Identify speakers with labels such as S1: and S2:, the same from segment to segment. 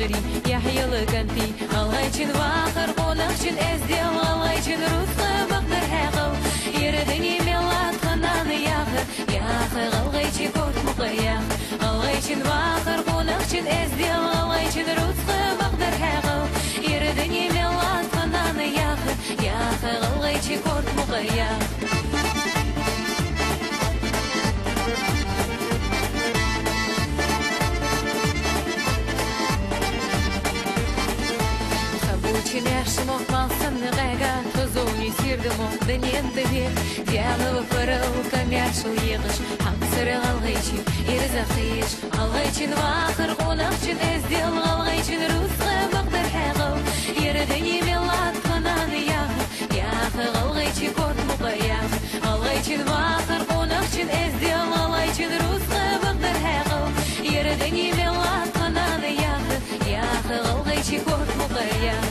S1: жири, яхьылы канти, алайчин вахыр қонақчин әздел, алайчин русқы бақдыр хәғыл, ердіні мелат қананы яхыр, яхыр алғайчи кот мұқаяқ, алайчин вахыр қонақчин әздел, алайчин русқы бақдыр хәғыл, ердіні мелат қананы яхыр, яхыр алғайчи кот мұқаяқ. Чемяши мохмалсан нэгэга, тозони сирды мох дэнендэгэ, диаловы фырыл камяшыл егыш, хаңсыры алғайчи, ирзақыш, алғайчин вахыр қонақчин әздел, алғайчин русқы бақдар хәғыл, ердіні мелат қананы яғы, яғы алғайчи кот мұқаяқ, алғайчин вахыр қонақчин әздел, алғайчин русқы бақдар хәғыл, ердіні мелат қананы яғы, яғы алғайчи кот мұқаяқ.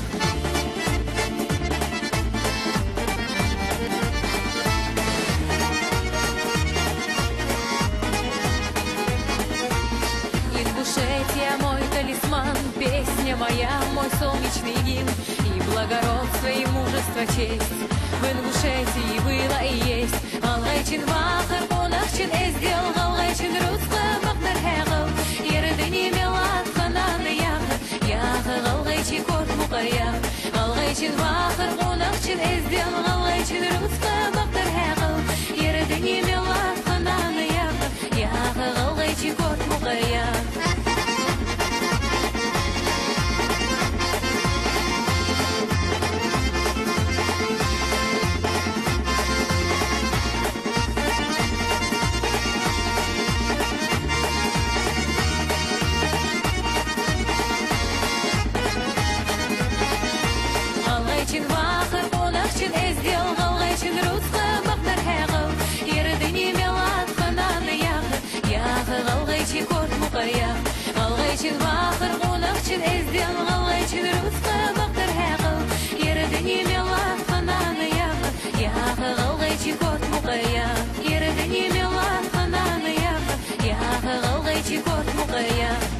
S1: Ингушетия мой талисман, песня моя, мой солнечный гимн, и благородство, и мужество, честь в Ингушетии было и есть. Алғайчин вахыр қонақчин әздел, алғайчин русқы бақдар хәғыл, ердіні мелат қананы яғы, яғы алғайчи кот мұқаяқ, алғайчин вахыр қонақчин әздел, алғайчин русқы бақдар хәғыл, ердіні мелат қананы яғы, яғы алғайчи кот мұқаяқ. Алғайчин вахыр қонақчин әздел, алғайчин русқы бақдар хәғыл, ердіні мелат қананы яғы, яғы алғайчи кот мұқаяқ, алғайчин вахыр қонақчин әздел, алғайчин русқы бақдар хәғыл, ердіні мелат қананы яғы, яғы алғайчи кот мұқаяқ, ердіні мелат қананы яғы, яғы алғайчи кот мұқаяқ.